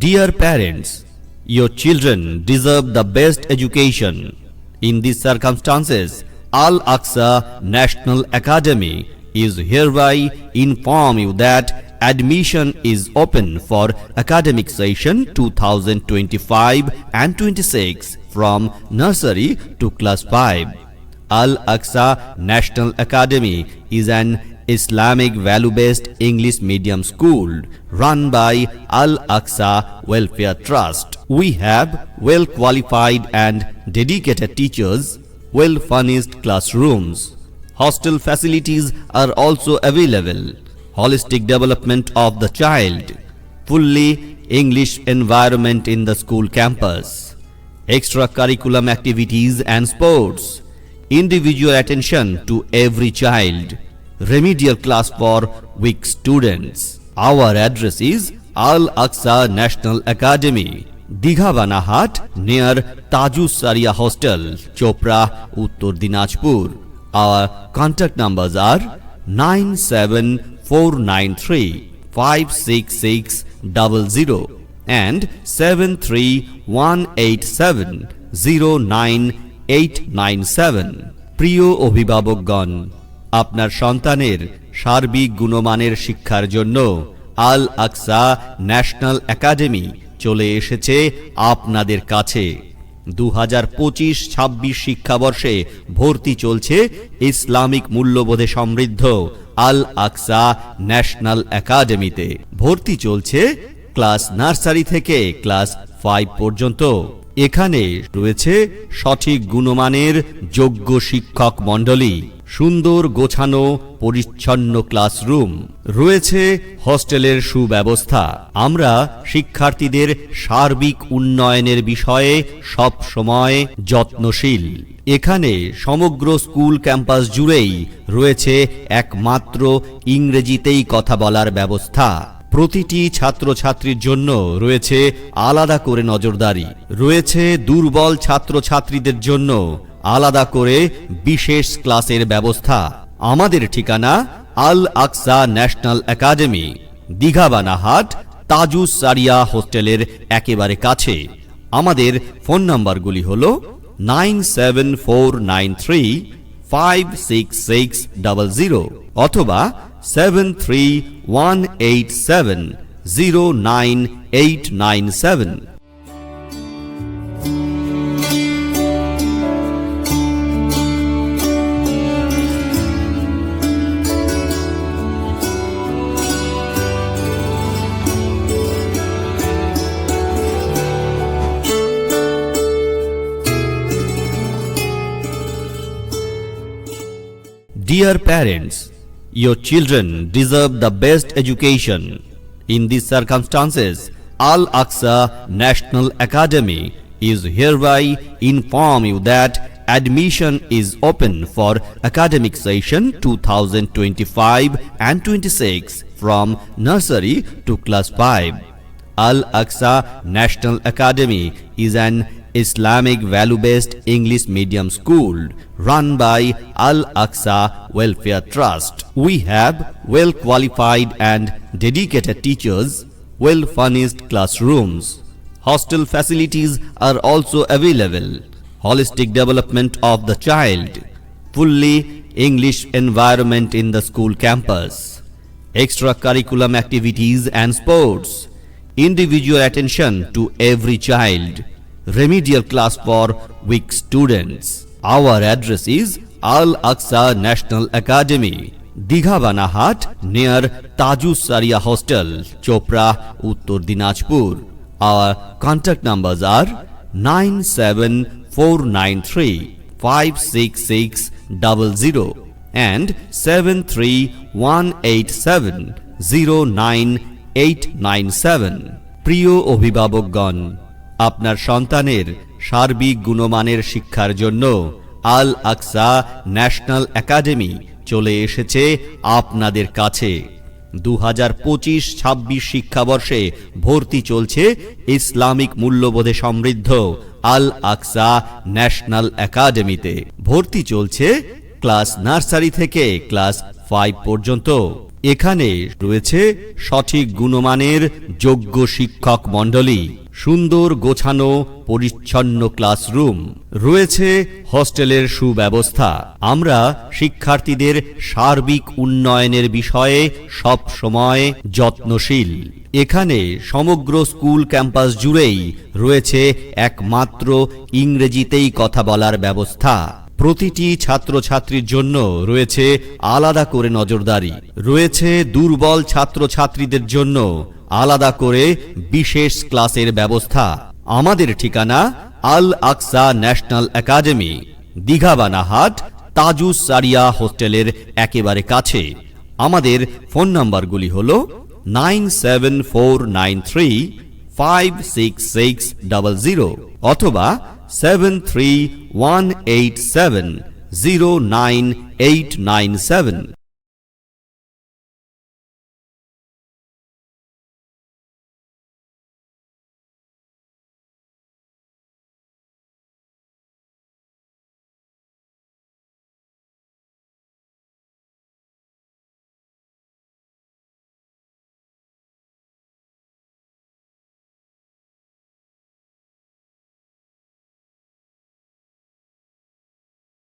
Dear parents, your children deserve the best education. In these circumstances, Al-Aqsa National Academy is hereby inform you that admission is open for academic session 2025 and 26 from nursery to class 5. Al-Aqsa National Academy is an Islamic value-based English medium school run by Al-Aqsa Welfare Trust. We have well-qualified and dedicated teachers, well-furnished classrooms. Hostel facilities are also available. Holistic development of the child. Fully English environment in the school campus. Extracurriculum activities and sports. Individual attention to every child. Remedial class for weak students. Our address is Al-Aqsa National Academy, Digha Banahat, near Tajus Saria Hostel, Chopra, Uttar Dinajpur. Our contact numbers are 97493 56600 and 73187 09897. প্রিয় অভিভাবকগণ, আপনার সন্তানের সার্বিক গুণমানের শিক্ষার জন্য আল আকসা national academy চলে এসেছে আপনাদের কাছে। 2025-26 শিক্ষাবর্ষে ভর্তি চলছে ইসলামিক মূল্যবোধে সমৃদ্ধ আল আকসা ন্যাশনাল একাডেমিতে। ভর্তি চলছে ক্লাস নার্সারি থেকে ক্লাস 5 পর্যন্ত। এখানে রয়েছে সঠিক গুণমানের যোগ্য শিক্ষক মণ্ডলী, সুন্দর গোছানো পরিচ্ছন্ন ক্লাসরুম, রয়েছে হোস্টেলের সুব্যবস্থা। আমরা শিক্ষার্থীদের সার্বিক উন্নয়নের বিষয়ে সব সময় যত্নশীল। এখানে সমগ্র স্কুল ক্যাম্পাস জুড়েই রয়েছে একমাত্র ইংরেজিতেই কথা বলার ব্যবস্থা। প্রতিটি ছাত্রছাত্রীর জন্য রয়েছে আলাদা করে নজরদারি। রয়েছে দুর্বল ছাত্রছাত্রীদের জন্য আলাদা করে বিশেষ ক্লাসের ব্যবস্থা। আমাদের ঠিকানা আল আকসা ন্যাশনাল একাডেমি, দিঘা বানাহাট, তাজুস সারিয়া হোস্টেলের একেবারে কাছে। আমাদের ফোন নাম্বারগুলি হল 97493 56600 অথবা 73187 09897। Dear parents, your children deserve the best education. In these circumstances, Al-Aqsa National Academy is hereby inform you that admission is open for academic session 2025 and 26 from nursery to class 5. Al-Aqsa National Academy is an Islamic value-based English medium school run by Al-Aqsa Welfare Trust. We have well-qualified and dedicated teachers, well-furnished classrooms. Hostel facilities are also available. Holistic development of the child. Fully English environment in the school campus. Extracurriculum activities and sports. Individual attention to every child. Remedial class for weak students. Our address is Al-Aqsa National Academy, Digha Banahat, near Tajus Saria Hostel, Chopra, Uttar Dinajpur. Our contact numbers are 97493 56600 and 73187 09897। প্রিয় অভিভাবকগণ, আপনার সন্তানের সার্বিক গুণমানের শিক্ষার জন্য আল আকসা national academy চলে এসেছে আপনাদের কাছে। 2025-26 শিক্ষাবর্ষে ভর্তি চলছে ইসলামিক মূল্যবোধে সমৃদ্ধ আল আকসা ন্যাশনাল একাডেমিতে। ভর্তি চলছে ক্লাস নার্সারি থেকে ক্লাস 5 পর্যন্ত। এখানে রয়েছে সঠিক গুণমানের যোগ্য শিক্ষক মণ্ডলী, সুন্দর গোছানো পরিচ্ছন্ন ক্লাসরুম, রয়েছে হোস্টেলের সুব্যবস্থা। আমরা শিক্ষার্থীদের সার্বিক উন্নয়নের বিষয়ে সব সময় যত্নশীল। এখানে সমগ্র স্কুল ক্যাম্পাস জুড়েই রয়েছে একমাত্র ইংরেজিতেই কথা বলার ব্যবস্থা। প্রতিটি ছাত্রছাত্রীর জন্য রয়েছে আলাদা করে নজরদারি, রয়েছে দুর্বল ছাত্রছাত্রীদের জন্য আলাদা করে বিশেষ ক্লাসের ব্যবস্থা। আমাদের ঠিকানা আল আকসা ন্যাশনাল একাডেমি, দীঘাবানাহাট তাজুস সারিয়া হোস্টেলের একেবারে কাছে। আমাদের ফোন নাম্বারগুলি হল 9749356600 অথবা 7318709897।